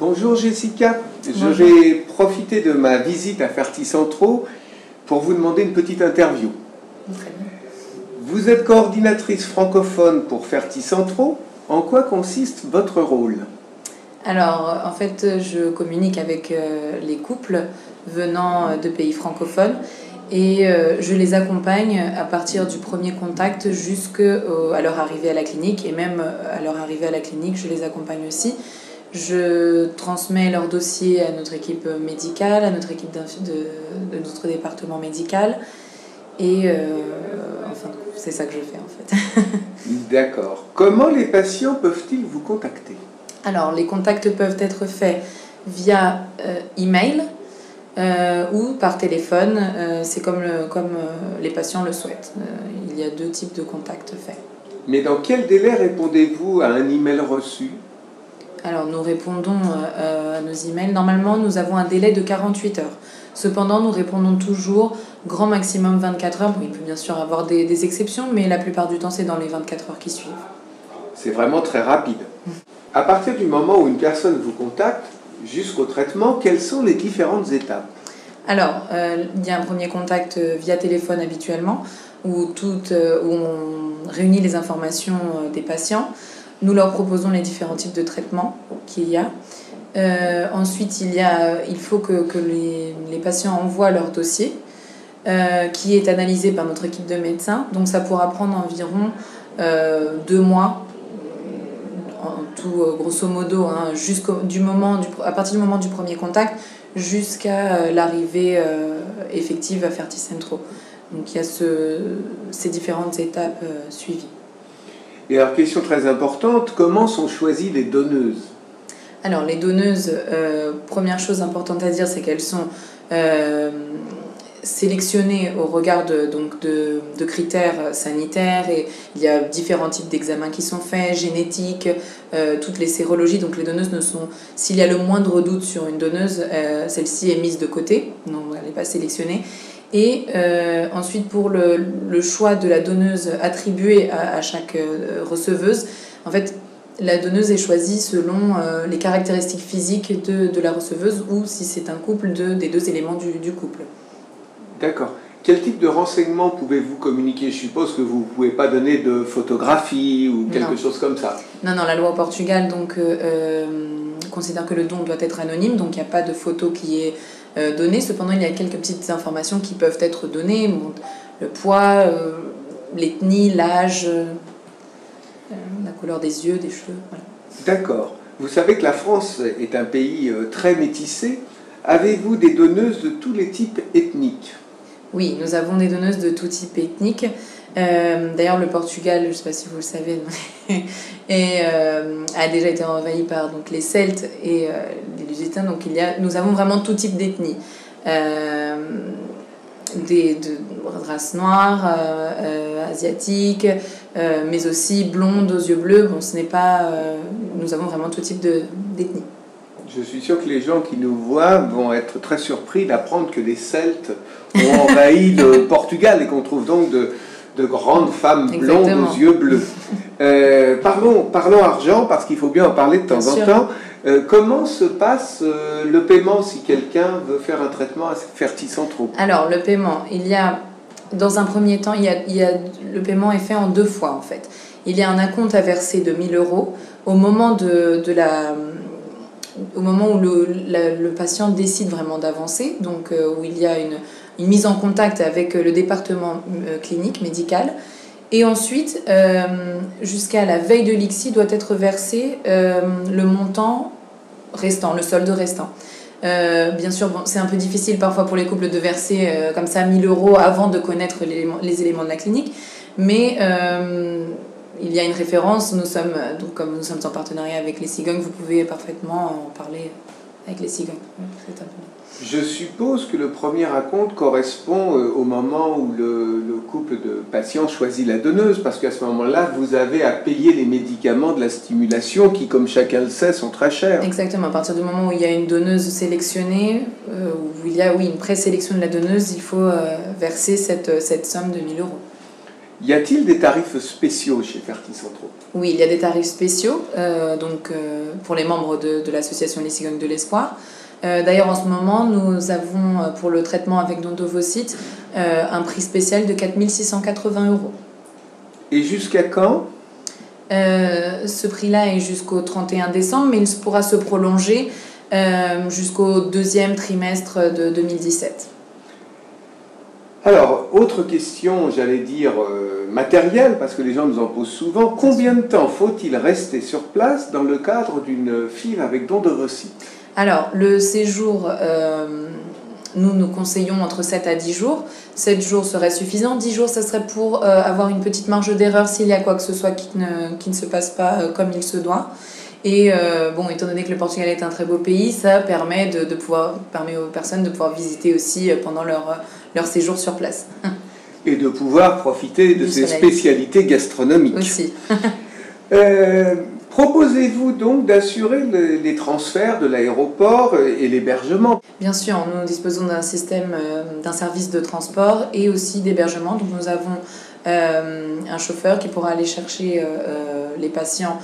Bonjour Jessica, Bonjour. je vais profiter de ma visite à Ferti-Centraux pour vous demander une petite interview. Très bien. Vous êtes coordinatrice francophone pour Ferti-Centraux. En quoi consiste votre rôle? Alors, en fait, je communique avec les couples venant de pays francophones et je les accompagne à partir du premier contact jusqu'à leur arrivée à la clinique. Et même à leur arrivée à la clinique, je les accompagne aussi. Je transmets leur dossier à notre équipe médicale, à notre équipe de notre département médical. Et enfin, c'est ça que je fais en fait. D'accord. Comment les patients peuvent-ils vous contacter? Alors, les contacts peuvent être faits via email ou par téléphone. C'est comme les patients le souhaitent. Il y a deux types de contacts faits. Mais dans quel délai répondez-vous à un email reçu? Alors, nous répondons à nos emails. Normalement, nous avons un délai de 48 heures. Cependant, nous répondons toujours grand maximum 24 heures. Bon, il peut bien sûr avoir des exceptions, mais la plupart du temps, c'est dans les 24 heures qui suivent. C'est vraiment très rapide. À partir du moment où une personne vous contacte jusqu'au traitement, quelles sont les différentes étapes? Alors, il y a un premier contact via téléphone habituellement, où on réunit les informations des patients. Nous leur proposons les différents types de traitements qu'il y a. Ensuite, il faut que les patients envoient leur dossier, qui est analysé par notre équipe de médecins. Donc ça pourra prendre environ 2 mois, en tout grosso modo, hein, à partir du moment du premier contact jusqu'à l'arrivée effective à Ferti-Centraux. Donc il y a ces différentes étapes suivies. Et alors, question très importante, comment sont choisies les donneuses? Alors les donneuses, première chose importante à dire, c'est qu'elles sont sélectionnées au regard de critères sanitaires, et il y a différents types d'examens qui sont faits, génétiques, toutes les sérologies. Donc les donneuses s'il y a le moindre doute sur une donneuse, celle-ci est mise de côté, donc elle n'est pas sélectionnée. Et ensuite, pour le choix de la donneuse attribuée à chaque receveuse, en fait, la donneuse est choisie selon les caractéristiques physiques de la receveuse, ou si c'est un couple, des deux éléments du couple. D'accord. Quel type de renseignements pouvez-vous communiquer? Je suppose que vous ne pouvez pas donner de photographie ou quelque chose comme ça. Non, la loi au Portugal considère que le don doit être anonyme, donc il n'y a pas de photo qui est donnée. Cependant, il y a quelques petites informations qui peuvent être données. Bon, le poids, l'ethnie, l'âge, la couleur des yeux, des cheveux. Voilà. D'accord. Vous savez que la France est un pays très métissé. Avez-vous des donneuses de tous les types ethniques? Oui, nous avons des donneuses de tout type ethnique. D'ailleurs, le Portugal, je ne sais pas si vous le savez, a déjà été envahi par les Celtes et les Lusitains. Donc nous avons vraiment tout type d'ethnie. De races noires, asiatiques, mais aussi blondes aux yeux bleus. Bon, nous avons vraiment tout type d'ethnie. Je suis sûr que les gens qui nous voient vont être très surpris d'apprendre que les Celtes ont envahi le Portugal et qu'on trouve donc de grandes femmes blondes aux yeux bleus. Parlons argent, parce qu'il faut bien en parler de temps en temps. Comment se passe le paiement si quelqu'un veut faire un traitement à Ferti-Centraux? Alors, le paiement, dans un premier temps, le paiement est fait en 2 fois en fait. Il y a un acompte à verser de 1 000 € au moment où le patient décide vraiment d'avancer, donc où il y a une mise en contact avec le département clinique, médical. Et ensuite, jusqu'à la veille de l'ICSI, doit être versé le montant restant, le solde restant. Bien sûr, c'est un peu difficile parfois pour les couples de verser comme ça 1 000 € avant de connaître les éléments de la clinique, mais il y a une référence. Comme nous sommes en partenariat avec les cigognes, vous pouvez parfaitement en parler avec les cigognes. Je suppose que le premier acompte correspond au moment où le couple de patients choisit la donneuse, parce qu'à ce moment-là, vous avez à payer les médicaments de la stimulation qui, comme chacun le sait, sont très chers. Exactement. À partir du moment où il y a une donneuse sélectionnée, où il y a une présélection de la donneuse, il faut verser cette somme de 1 000 €. Y a-t-il des tarifs spéciaux chez Ferti Centro? Oui, il y a des tarifs spéciaux pour les membres de l'association Les Cigognes de l'Espoir. D'ailleurs, en ce moment, nous avons pour le traitement avec don d'ovocytes un prix spécial de 4 680 €. Et jusqu'à quand? Ce prix-là est jusqu'au 31 décembre, mais il pourra se prolonger jusqu'au deuxième trimestre de 2017. Alors, autre question, j'allais dire matérielle, parce que les gens nous en posent souvent. Combien de temps faut-il rester sur place dans le cadre d'une FIV avec don d'ovocytes? Alors, le séjour, nous conseillons entre 7 à 10 jours. 7 jours serait suffisant. 10 jours, ça serait pour avoir une petite marge d'erreur s'il y a quoi que ce soit qui ne se passe pas comme il se doit. Et étant donné que le Portugal est un très beau pays, ça permet permet aux personnes de pouvoir visiter aussi pendant leur séjour sur place. Et de pouvoir profiter de ces spécialités gastronomiques. Aussi. Proposez-vous donc d'assurer les transferts de l'aéroport et l'hébergement? Bien sûr, nous disposons d'un service de transport et aussi d'hébergement. Donc nous avons un chauffeur qui pourra aller chercher les patients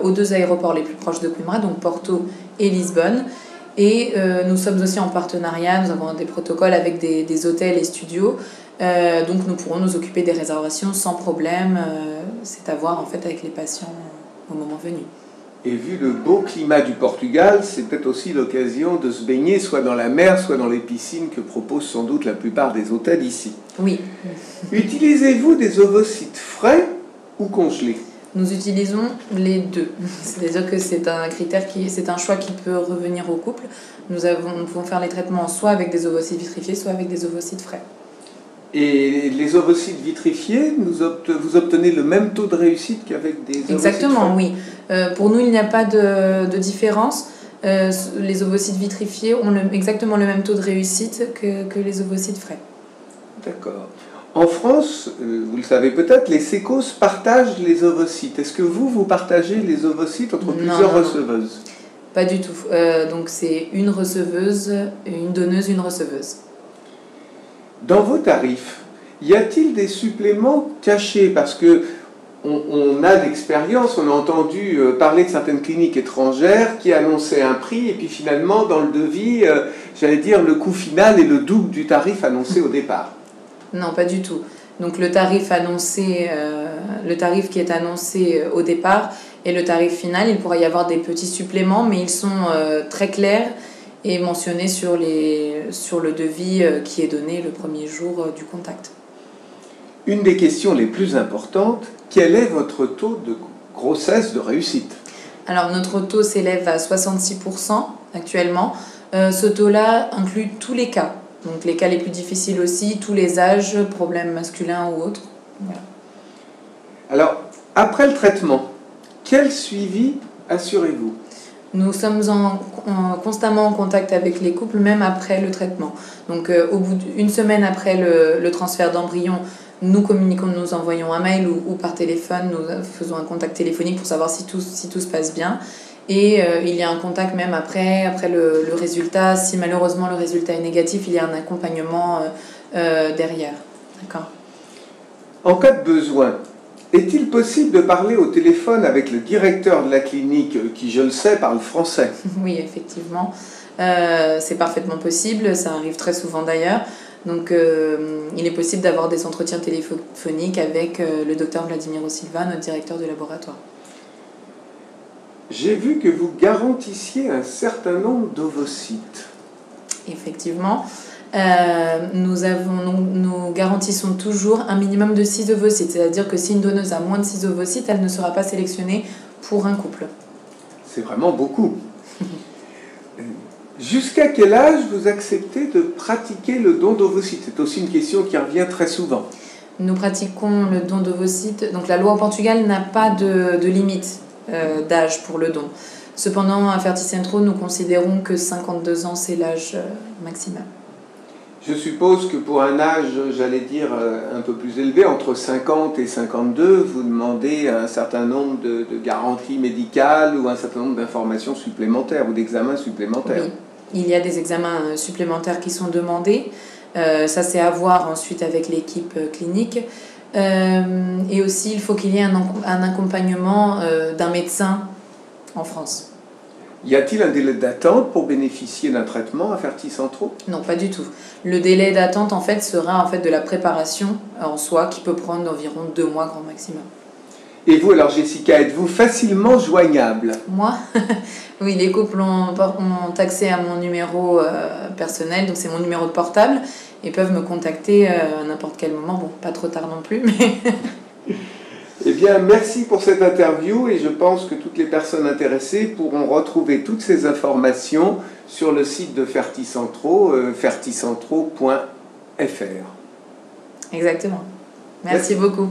aux 2 aéroports les plus proches de Coimbra, donc Porto et Lisbonne. Et nous sommes aussi en partenariat, nous avons des protocoles avec des hôtels et studios. Donc nous pourrons nous occuper des réservations sans problème. C'est à voir en fait avec les patients au moment venu. Et vu le beau climat du Portugal, c'est peut-être aussi l'occasion de se baigner soit dans la mer, soit dans les piscines que proposent sans doute la plupart des hôtels ici. Oui. Utilisez-vous des ovocytes frais ou congelés? Nous utilisons les deux. C'est-à-dire que c'est un choix qui peut revenir au couple. Nous pouvons faire les traitements soit avec des ovocytes vitrifiés, soit avec des ovocytes frais. Et les ovocytes vitrifiés, vous obtenez le même taux de réussite qu'avec des ovocytes Exactement, frais? oui. Pour nous, il n'y a pas de différence. Les ovocytes vitrifiés ont exactement le même taux de réussite que les ovocytes frais. D'accord. En France, vous le savez peut-être, les sécos partagent les ovocytes. Est-ce que vous partagez les ovocytes entre plusieurs receveuses? Pas du tout. Donc c'est une receveuse, une donneuse, une receveuse. Dans vos tarifs, y a-t-il des suppléments cachés? Parce que on a l'expérience, on a entendu parler de certaines cliniques étrangères qui annonçaient un prix et puis finalement dans le devis, j'allais dire, le coût final est le double du tarif annoncé au départ. Non, pas du tout. Donc le tarif qui est annoncé au départ et le tarif final, il pourrait y avoir des petits suppléments, mais ils sont très clairs et mentionnés sur le devis qui est donné le premier jour du contact. Une des questions les plus importantes, quel est votre taux de grossesse de réussite? Alors notre taux s'élève à 66% actuellement. Ce taux-là inclut tous les cas. Donc les cas les plus difficiles aussi, tous les âges, problèmes masculins ou autres. Voilà. Alors, après le traitement, quel suivi assurez-vous? Nous sommes constamment en contact avec les couples, même après le traitement. Donc au bout d'une semaine après le transfert d'embryon, nous communiquons, nous envoyons un mail ou par téléphone, nous faisons un contact téléphonique pour savoir si tout se passe bien. Et il y a un contact même après le résultat. Si malheureusement le résultat est négatif, il y a un accompagnement derrière. D'accord. En cas de besoin, est-il possible de parler au téléphone avec le directeur de la clinique qui, je le sais, parle français? Oui, effectivement. C'est parfaitement possible. Ça arrive très souvent d'ailleurs. Donc il est possible d'avoir des entretiens téléphoniques avec le docteur Vladimiro Silva, notre directeur de laboratoire. J'ai vu que vous garantissiez un certain nombre d'ovocytes. Effectivement. Nous garantissons toujours un minimum de 6 ovocytes. C'est-à-dire que si une donneuse a moins de 6 ovocytes, elle ne sera pas sélectionnée pour un couple. C'est vraiment beaucoup. Jusqu'à quel âge vous acceptez de pratiquer le don d'ovocytes? C'est aussi une question qui revient très souvent. Nous pratiquons le don d'ovocytes. Donc la loi au Portugal n'a pas de limite d'âge pour le don. Cependant, à Ferti Centro, nous considérons que 52 ans, c'est l'âge maximum. Je suppose que pour un âge, j'allais dire, un peu plus élevé, entre 50 et 52, vous demandez un certain nombre de garanties médicales ou un certain nombre d'informations supplémentaires ou d'examens supplémentaires. Oui, il y a des examens supplémentaires qui sont demandés. Ça, c'est à voir ensuite avec l'équipe clinique. Et aussi, il faut qu'il y ait un accompagnement d'un médecin en France. Y a-t-il un délai d'attente pour bénéficier d'un traitement à Ferti-Centro? Non, pas du tout. Le délai d'attente, en fait, sera en fait de la préparation en soi, qui peut prendre environ 2 mois grand maximum. Et vous, alors Jessica, êtes-vous facilement joignable? Moi? Oui, les couples ont accès à mon numéro personnel, donc c'est mon numéro de portable, et peuvent me contacter à n'importe quel moment. Bon, pas trop tard non plus, mais... Eh bien, merci pour cette interview et je pense que toutes les personnes intéressées pourront retrouver toutes ces informations sur le site de Ferti-Centro, ferticentro.fr. Exactement. Merci beaucoup.